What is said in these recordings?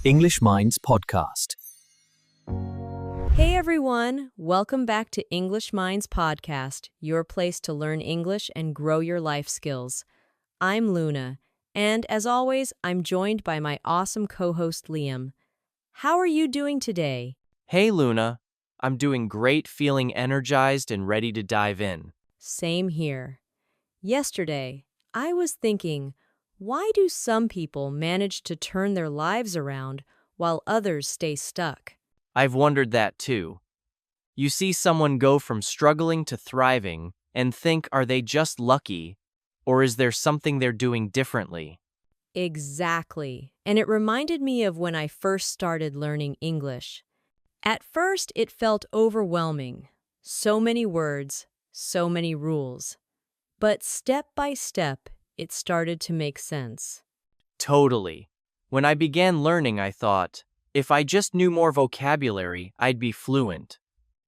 EnglishMinds podcast. Hey everyone, welcome back to EnglishMinds podcast, your place to learn English and grow your life skills. I'm Luna, and as always, I'm joined by my awesome co-host Liam. How are you doing today? Hey Luna, I'm doing great, feeling energized and ready to dive in. Same here. Yesterday, I was thinking, why do some people manage to turn their lives around while others stay stuck? I've wondered that too. You see someone go from struggling to thriving and think, are they just lucky? Or is there something they're doing differently? Exactly. And it reminded me of when I first started learning English. At first, it felt overwhelming. So many words, so many rules. But step by step, it started to make sense. Totally. When I began learning, I thought, if I just knew more vocabulary, I'd be fluent.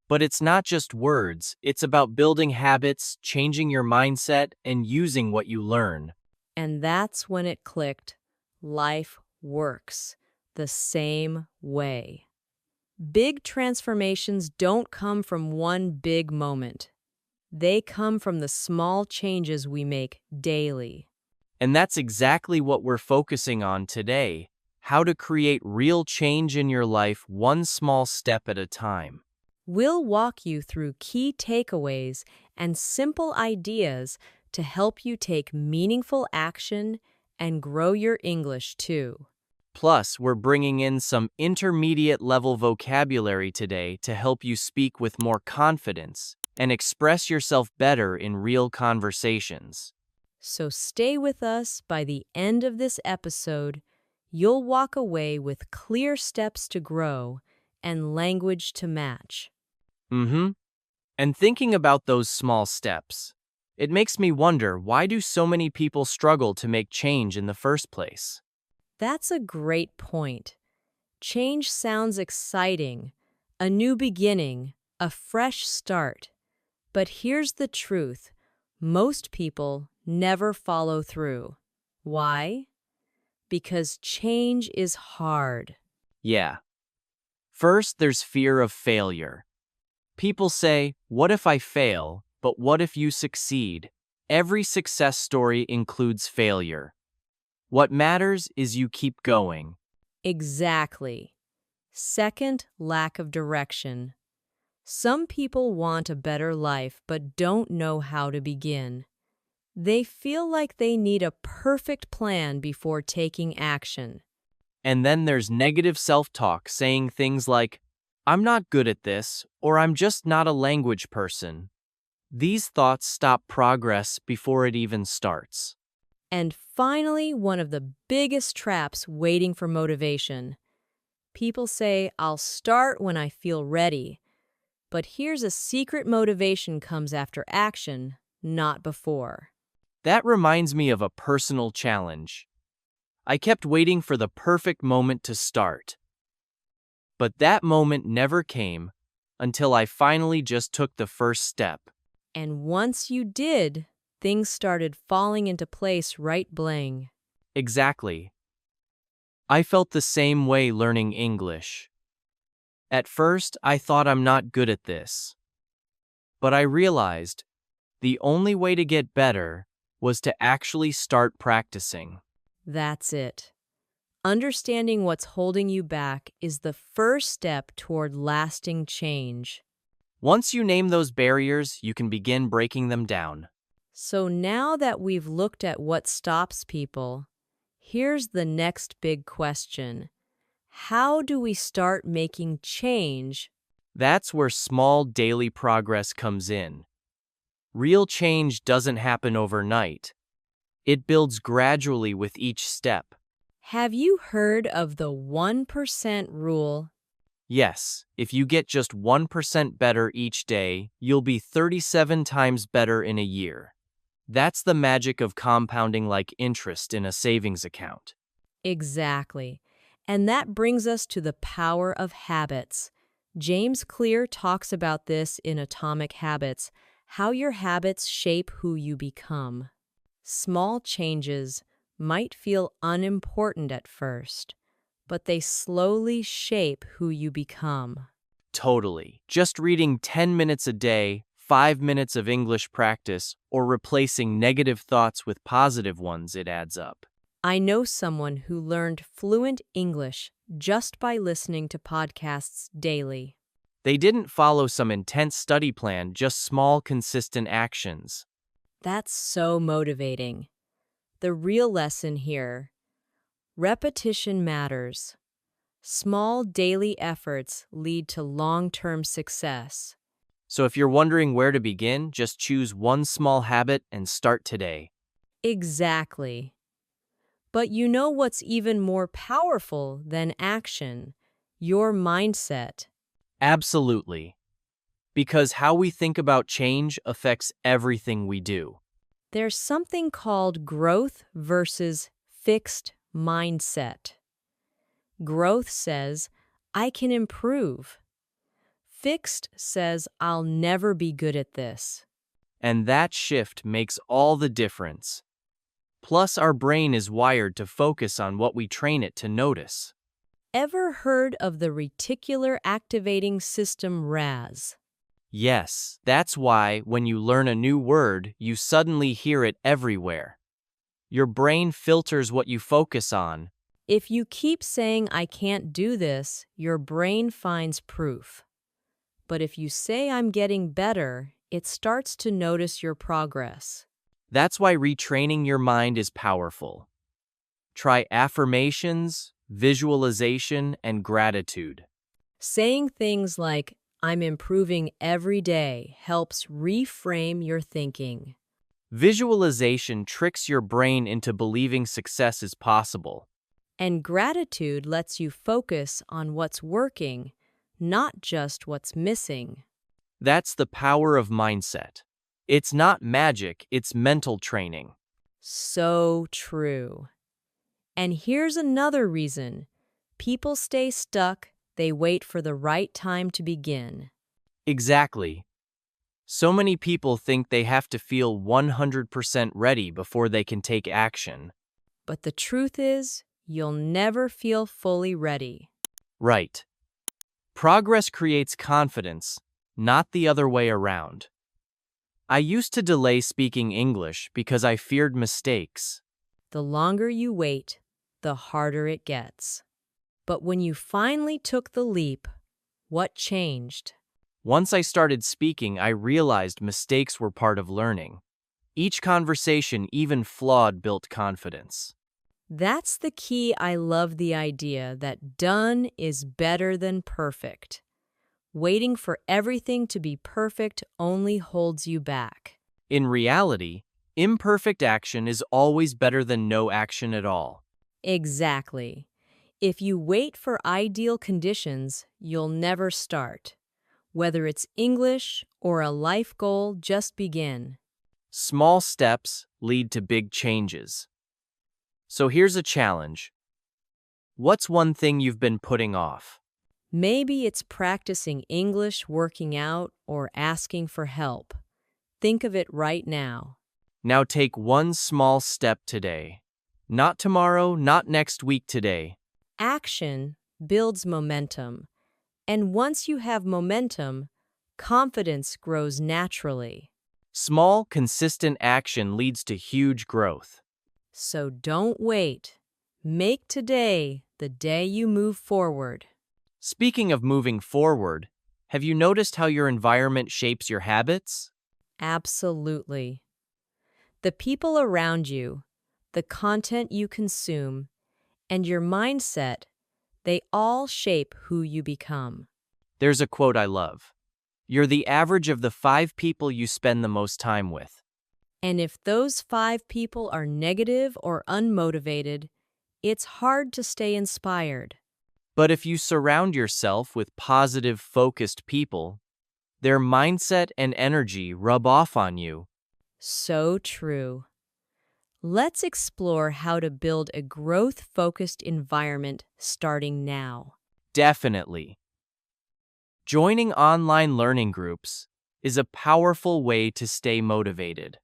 But it's not just words, it's about building habits, changing your mindset, and using what you learn. And that's when it clicked. Life works the same way. Big transformations don't come from one big moment. They come from the small changes we make daily. And that's exactly what we're focusing on today. How to create real change in your life one small step at a time. We'll walk you through key takeaways and simple ideas to help you take meaningful action and grow your English too. Plus, we're bringing in some intermediate level vocabulary today to help you speak with more confidence and express yourself better in real conversations. So stay with us. By the end of this episode, you'll walk away with clear steps to grow and language to match. And thinking about those small steps, it makes me wonder, why do so many people struggle to make change in the first place? That's a great point. Change sounds exciting, a new beginning, a fresh start. But here's the truth. Most people never follow through. Why? Because change is hard. Yeah. First, there's fear of failure. People say, what if I fail? But what if you succeed? Every success story includes failure. What matters is you keep going. Exactly. Second, lack of direction. Some people want a better life but don't know how to begin. They feel like they need a perfect plan before taking action. And then there's negative self-talk saying things like, I'm not good at this, or I'm just not a language person. These thoughts stop progress before it even starts. And finally, one of the biggest traps waiting for motivation. People say, I'll start when I feel ready. But here's a secret: motivation comes after action, not before. That reminds me of a personal challenge. I kept waiting for the perfect moment to start. But that moment never came until I finally just took the first step. And once you did, things started falling into place right bling. Exactly. I felt the same way learning English. At first, I thought I'm not good at this. But I realized the only way to get better was to actually start practicing. That's it. Understanding what's holding you back is the first step toward lasting change. Once you name those barriers, you can begin breaking them down. So now that we've looked at what stops people, here's the next big question. How do we start making change? That's where small daily progress comes in. Real change doesn't happen overnight. It builds gradually with each step. Have you heard of the 1% rule? Yes, if you get just 1% better each day, you'll be 37 times better in a year. That's the magic of compounding like interest in a savings account. Exactly. And that brings us to the power of habits. James Clear talks about this in Atomic Habits, how your habits shape who you become. Small changes might feel unimportant at first, but they slowly shape who you become. Totally. Just reading 10 minutes a day, 5 minutes of English practice, or replacing negative thoughts with positive ones, it adds up. I know someone who learned fluent English just by listening to podcasts daily. They didn't follow some intense study plan, just small, consistent actions. That's so motivating. The real lesson here: repetition matters. Small daily efforts lead to long-term success. So if you're wondering where to begin, just choose one small habit and start today. Exactly. But you know what's even more powerful than action? Your mindset. Absolutely. Because how we think about change affects everything we do. There's something called growth versus fixed mindset. Growth says, I can improve. Fixed says, I'll never be good at this. And that shift makes all the difference. Plus, our brain is wired to focus on what we train it to notice. Ever heard of the reticular activating system RAS? Yes, that's why when you learn a new word, you suddenly hear it everywhere. Your brain filters what you focus on. If you keep saying, I can't do this, your brain finds proof. But if you say, I'm getting better, it starts to notice your progress. That's why retraining your mind is powerful. Try affirmations, visualization, and gratitude. Saying things like, I'm improving every day helps reframe your thinking. Visualization tricks your brain into believing success is possible. And gratitude lets you focus on what's working, not just what's missing. That's the power of mindset. It's not magic, it's mental training. So true. And here's another reason. People stay stuck, they wait for the right time to begin. Exactly. So many people think they have to feel 100% ready before they can take action. But the truth is, you'll never feel fully ready. Right. Progress creates confidence, not the other way around. I used to delay speaking English because I feared mistakes. The longer you wait, the harder it gets. But when you finally took the leap, what changed? Once I started speaking, I realized mistakes were part of learning. Each conversation, even flawed, built confidence. That's the key. I love the idea that done is better than perfect. Waiting for everything to be perfect only holds you back. In reality, imperfect action is always better than no action at all. Exactly. If you wait for ideal conditions, you'll never start. Whether it's English or a life goal, just begin. Small steps lead to big changes. So here's a challenge. What's one thing you've been putting off? Maybe it's practicing English, working out, or asking for help. Think of it right now. Now take one small step today. Not tomorrow, not next week, today. Action builds momentum. And once you have momentum, confidence grows naturally. Small, consistent action leads to huge growth. So don't wait. Make today the day you move forward. Speaking of moving forward, have you noticed how your environment shapes your habits? Absolutely. The people around you, the content you consume, and your mindset, they all shape who you become. There's a quote I love. You're the average of the 5 people you spend the most time with. And if those 5 people are negative or unmotivated, it's hard to stay inspired. But if you surround yourself with positive, focused people, their mindset and energy rub off on you. So true. Let's explore how to build a growth-focused environment starting now. Definitely. Joining online learning groups is a powerful way to stay motivated.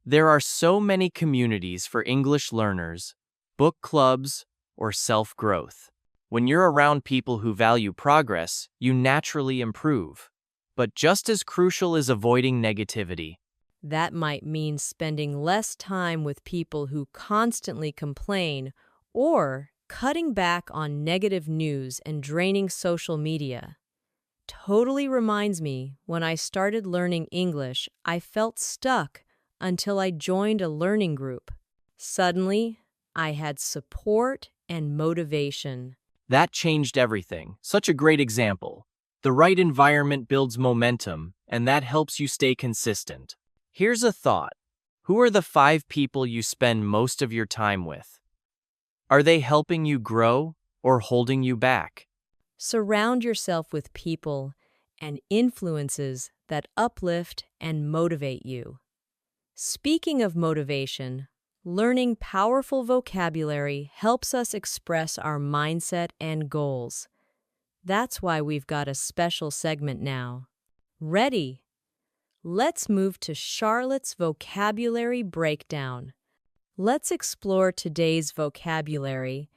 There are so many communities for English learners, book clubs, or self-growth. When you're around people who value progress, you naturally improve. But just as crucial is avoiding negativity. That might mean spending less time with people who constantly complain or cutting back on negative news and draining social media. Totally reminds me when I started learning English, I felt stuck until I joined a learning group. Suddenly, I had support and motivation. That changed everything. Such a great example. The right environment builds momentum, and that helps you stay consistent. Here's a thought. Who are the 5 people you spend most of your time with? Are they helping you grow or holding you back? Surround yourself with people and influences that uplift and motivate you. Speaking of motivation, learning powerful vocabulary helps us express our mindset and goals. That's why we've got a special segment now. Ready? Let's move to Charlotte's vocabulary breakdown. Let's explore today's vocabulary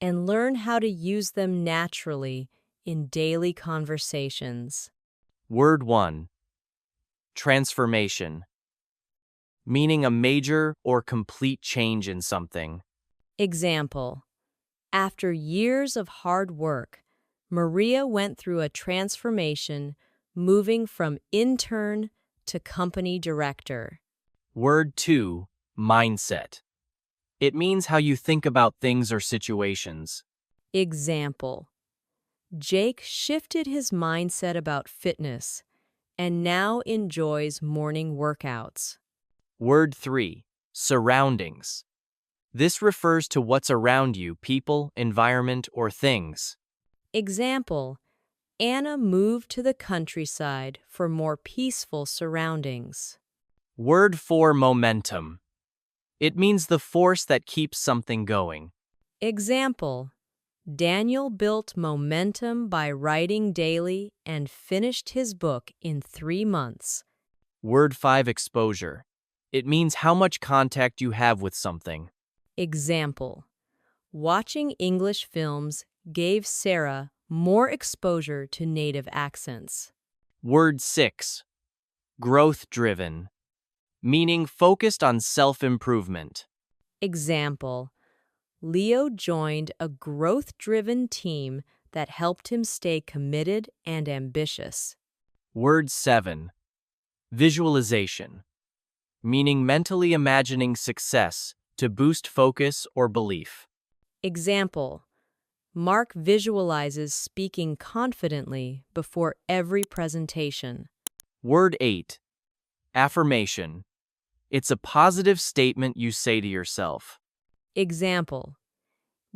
and learn how to use them naturally in daily conversations. Word 1. Transformation. Meaning a major or complete change in something. Example: after years of hard work, Maria went through a transformation, moving from intern to company director. Word 2. Mindset. It means how you think about things or situations. Example: Jake shifted his mindset about fitness and now enjoys morning workouts. Word 3. Surroundings. This refers to what's around you, people, environment, or things. Example: Anna moved to the countryside for more peaceful surroundings. Word 4. Momentum. It means the force that keeps something going. Example: Daniel built momentum by writing daily and finished his book in 3 months. Word 5. Exposure. It means how much contact you have with something. Example: watching English films gave Sarah more exposure to native accents. Word 6. Growth-driven. Meaning focused on self-improvement. Example: Leo joined a growth-driven team that helped him stay committed and ambitious. Word 7. Visualization. Meaning mentally imagining success to boost focus or belief. Example: Mark visualizes speaking confidently before every presentation. Word 8. Affirmation. It's a positive statement you say to yourself. Example: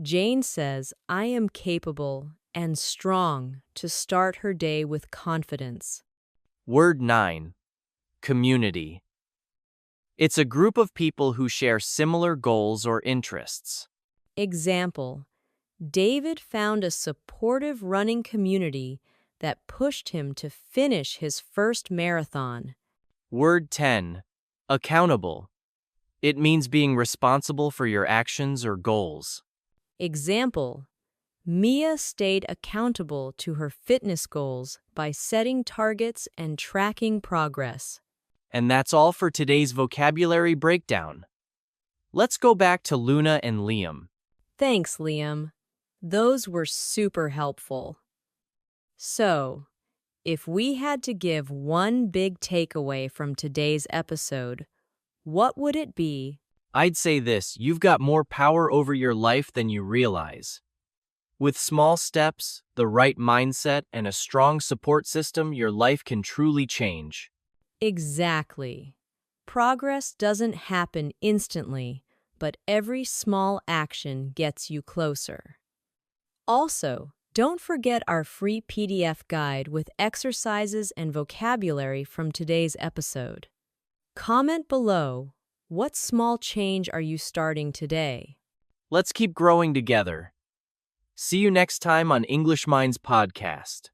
Jane says, "I am capable and strong" to start her day with confidence. Word 9. Community. It's a group of people who share similar goals or interests. Example: David found a supportive running community that pushed him to finish his first marathon. Word 10. Accountable. It means being responsible for your actions or goals. Example: Mia stayed accountable to her fitness goals by setting targets and tracking progress. And that's all for today's vocabulary breakdown. Let's go back to Luna and Liam. Thanks, Liam. Those were super helpful. So, if we had to give one big takeaway from today's episode, what would it be? I'd say this: you've got more power over your life than you realize. With small steps, the right mindset, and a strong support system, your life can truly change. Exactly. Progress doesn't happen instantly, but every small action gets you closer. Also, don't forget our free PDF guide with exercises and vocabulary from today's episode. Comment below, what small change are you starting today? Let's keep growing together. See you next time on EnglishMinds podcast.